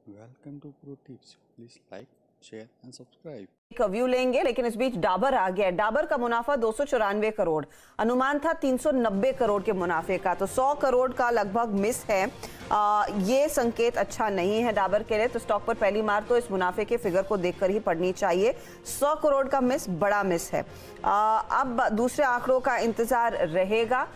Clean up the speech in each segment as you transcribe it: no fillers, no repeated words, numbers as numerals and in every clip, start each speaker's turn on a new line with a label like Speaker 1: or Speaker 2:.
Speaker 1: Welcome to Pro Tips. Please like, share and subscribe.
Speaker 2: का view लेंगे, लेकिन इस बीच डाबर आ गया। डाबर का मुनाफा 294 करोड़, अनुमान था 390 करोड़ के मुनाफे का, तो 100 करोड़ का लगभग मिस है। ये संकेत अच्छा नहीं है डाबर के लिए, तो स्टॉक पर पहली मार तो इस मुनाफे के फिगर को देखकर ही पड़नी चाहिए। 100 करोड़ का मिस बड़ा मिस है। अब दूसरे आंकड़ों का इंतजार रहेगा।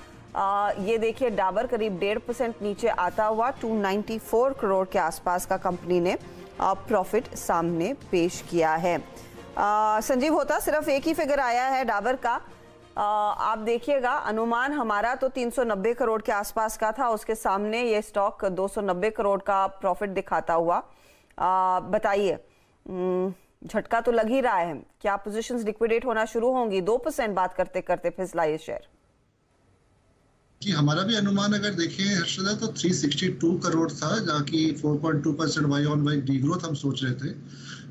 Speaker 2: ये देखिए डाबर करीब 1.5% नीचे आता हुआ 294 करोड़ के आसपास का कंपनी ने प्रॉफिट सामने पेश किया है। संजीव होता सिर्फ एक ही फिगर आया है डाबर का। आप देखिएगा अनुमान हमारा तो 390 करोड़ के आसपास का था, उसके सामने ये स्टॉक 290 करोड़ का प्रॉफिट दिखाता हुआ। बताइए, झटका तो लग ही रहा है। क्या पोजीशंस लिक्विडेट होना शुरू होंगी? 2% बात करते करते फिसला ये शेयर।
Speaker 3: जी, हमारा भी अनुमान अगर देखें हर्षदा तो 362 करोड़ था, जहाँ की 4.2% वाई ऑन वाई डीग्रोथ हम सोच रहे थे,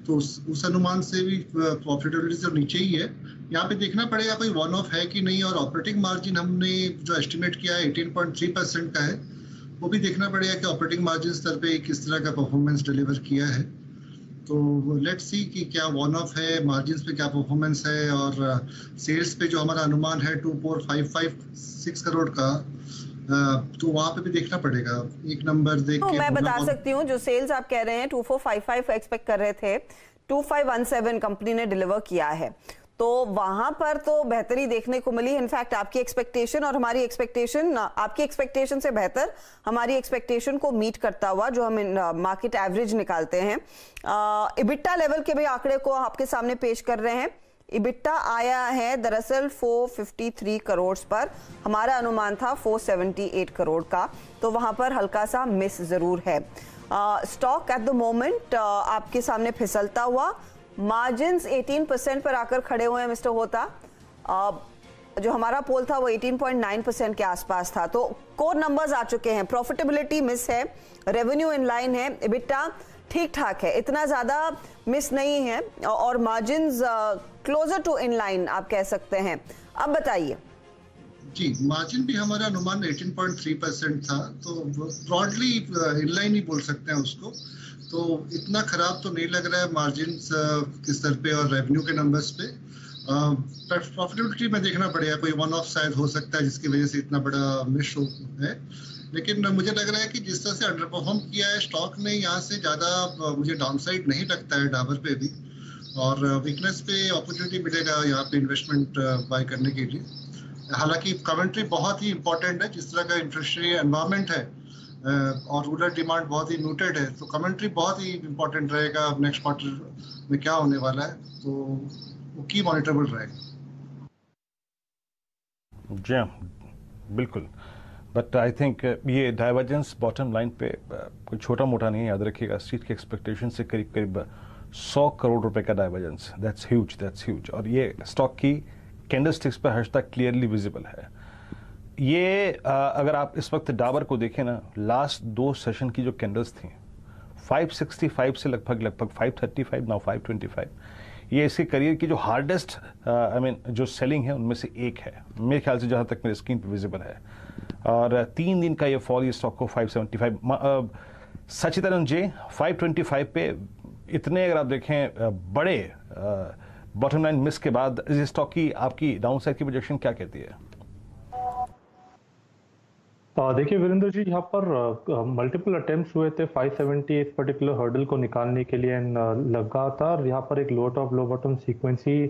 Speaker 3: तो उस अनुमान से भी प्रॉफिटेबिलिटी तो नीचे ही है। यहाँ पे देखना पड़ेगा कोई वन ऑफ है कि नहीं, और ऑपरेटिंग मार्जिन हमने जो एस्टिमेट किया है 18.3% का है, वो भी देखना पड़ेगा कि ऑपरेटिंग मार्जिन स्तर पे किस तरह का परफॉर्मेंस डिलीवर किया है। तो लेट्स सी कि क्या वन ऑफ है, मार्जिन्स पे क्या परफॉर्मेंस है, और सेल्स पे जो हमारा अनुमान है 24,556 करोड़ का, तो वहाँ पे भी देखना पड़ेगा। एक नंबर देख के
Speaker 2: मैं बता सकती हूँ, जो सेल्स आप कह रहे हैं 2455 एक्सपेक्ट कर रहे थे, 2517 कंपनी ने डिलीवर किया है, तो वहां पर तो बेहतरी देखने को मिली। इनफैक्ट आपकी एक्सपेक्टेशन और हमारी एक्सपेक्टेशन, आपकी एक्सपेक्टेशन से बेहतर हमारी एक्सपेक्टेशन को मीट करता हुआ जो हम मार्केट एवरेज निकालते हैं। इबिट्टा लेवल के भी आंकड़े को आपके सामने पेश कर रहे हैं। इबिट्टा आया है दरअसल 453 करोड़ पर, हमारा अनुमान था 478 करोड़ का, तो वहां पर हल्का सा मिस जरूर है। स्टॉक एट द मोमेंट आपके सामने फिसलता हुआ, मार्जिन्स 18% पर आकर खड़े हुए हैं मिस्टर होता। जो हमारा पोल था वो 18.9% के आसपास था, तो कोर नंबर्स आ चुके हैं। प्रॉफिटेबिलिटी मिस है, रेवेन्यू इन लाइन है, इबिट्टा ठीक ठाक है, इतना ज्यादा मिस नहीं है, और margins closer to in line आप कह सकते हैं। अब बताइए।
Speaker 3: जी, मार्जिन भी हमारा अनुमान 18.3% था, तो ब्रॉडली इनलाइन ही बोल सकते हैं उसको, तो इतना खराब तो नहीं लग रहा है मार्जिन के स्तर पे और रेवेन्यू के नंबर्स पे। प्रॉफिटेबिलिटी में देखना पड़ेगा, कोई वन ऑफ शायद हो सकता है जिसकी वजह से इतना बड़ा मिस है, लेकिन मुझे लग रहा है कि जिस तरह से अंडर परफॉर्म किया है स्टॉक ने, यहाँ से ज़्यादा मुझे डाउनसाइड नहीं लगता है डाबर पे भी, और वीकनेस पे अपॉर्चुनिटी मिलेगा यहाँ पे इन्वेस्टमेंट बाय करने के लिए। हालांकि कमेंट्री बहुत ही इंपॉर्टेंट है, जिस तरह का इंफ्लेशनरी एनवायरनमेंट है और रूरल डिमांड बहुत ही म्यूटेड है, तो कमेंट्री बहुत ही इंपॉर्टेंट रहेगा नेक्स्ट क्वार्टर में क्या होने वाला है, तो वो की मॉनिटरेबल रहेगा।
Speaker 4: जी बिल्कुल, बट आई थिंक ये डाइवर्जेंस बॉटम लाइन पे कोई छोटा मोटा नहीं है, याद रखिएगा। स्ट्रीट की एक्सपेक्टेशन से करीब करीब 100 करोड़ रुपए का डाइवर्जेंस, दैट्स ह्यूज, और ये स्टॉक की कैंडलस्टिक्स पर हर्ष तक क्लियरली विजिबल है। ये अगर आप इस वक्त डाबर को देखें ना, लास्ट 2 सेशन की जो कैंडल्स थी 565 से लगभग 535, नाउ 525, ये इसके करियर की जो हार्डेस्ट जो सेलिंग है उनमें से एक है मेरे ख्याल से, जहां तक मेरे स्क्रीन पर विजिबल है। और 3 दिन का ये फॉल ये स्टॉक को 575, सचिदानंद जे 525 पे इतने अगर आप देखें बड़े बॉटम लाइन मिस के बाद इस स्टॉक की आपकी डाउन साइड की प्रोजेक्शन क्या कहती है?
Speaker 5: देखिए वीरेंद्र जी, यहाँ पर मल्टीपल अटेम्प्ट्स हुए थे 570 इस पर्टिकुलर हर्डल को निकालने के लिए, लगातार यहाँ पर एक लो टॉप लो बॉटम सीक्वेंसी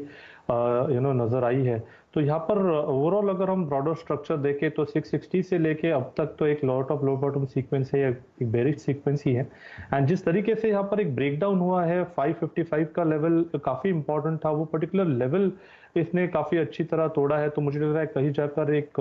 Speaker 5: नजर आई है। तो यहाँ पर ओवरऑल अगर हम ब्रॉडर स्ट्रक्चर देखें तो 660 से लेके अब तक तो एक लो टॉप लो बॉटम सीक्वेंस है, एक बेरिश सीक्वेंस ही है। एंड जिस तरीके से यहाँ पर एक ब्रेकडाउन हुआ है, 555 का लेवल काफी इंपॉर्टेंट था, वो पर्टिकुलर लेवल इसने काफी अच्छी तरह तोड़ा है। तो मुझे लग रहा है कहीं जाकर एक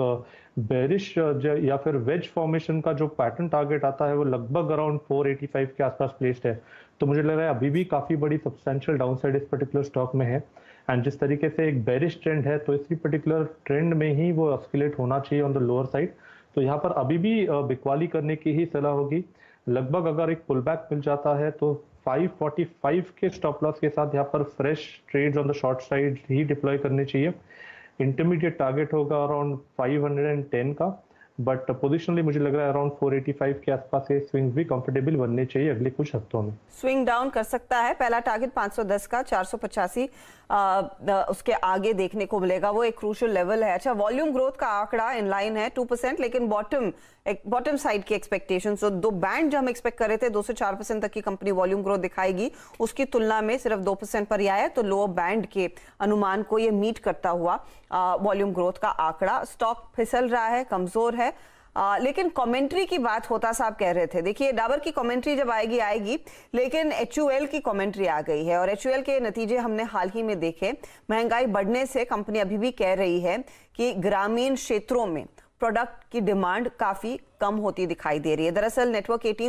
Speaker 5: बेरिश या फिर वेज फॉर्मेशन का जो पैटर्न टारगेट आता है वो लगभग अराउंड 485 के आसपास प्लेस्ड है। तो मुझे लग रहा है अभी भी काफी बड़ी सब्सटेंशियल डाउनसाइड इस पर्टिकुलर स्टॉक में है। एंड जिस तरीके से एक बेरिश ट्रेंड है, तो इसी पर्टिकुलर ट्रेंड में ही वो ऑस्किलेट होना चाहिए ऑन द लोअर साइड। तो यहाँ पर अभी भी बिकवाली करने की ही सलाह होगी। लगभग अगर एक पुल बैक मिल जाता है तो 545 के स्टॉप लॉस के साथ यहाँ पर fresh trades on the short side ही डिप्लॉय करने चाहिए। इंटरमीडिएट टारगेट होगा अराउंड 510 का, बट पोजिशनली मुझे लग रहा है अराउंड 485 के आसपास ये स्विंग भी कंफर्टेबल बनने चाहिए अगले कुछ हफ्तों में।
Speaker 2: स्विंग डाउन कर सकता है, पहला टारगेट 510 का 485 उसके आगे देखने को मिलेगा, वो एक क्रूशियल लेवल है। अच्छा, वॉल्यूम ग्रोथ का आंकड़ा इन लाइन है 2%, लेकिन बॉटम साइड की एक्सपेक्टेशन, तो दो बैंड जो हम एक्सपेक्ट कर रहे थे 2 से 4% तक की कंपनी वॉल्यूम ग्रोथ दिखाएगी, उसकी तुलना में सिर्फ 2% पर ही आया, तो लोअर बैंड के अनुमान को ये मीट करता हुआ वॉल्यूम ग्रोथ का आंकड़ा। स्टॉक फिसल रहा है, कमजोर है, लेकिन कमेंट्री की बात होता साहब कह रहे थे। देखिए, डाबर की कमेंट्री जब आएगी, लेकिन HUL की कमेंट्री आ गई है और HUL के नतीजे हमने हाल ही में देखे। महंगाई बढ़ने से कंपनी अभी भी कह रही है कि ग्रामीण क्षेत्रों में प्रोडक्ट की डिमांड काफी कम होती दिखाई दे रही है। दरअसल नेटवर्क 18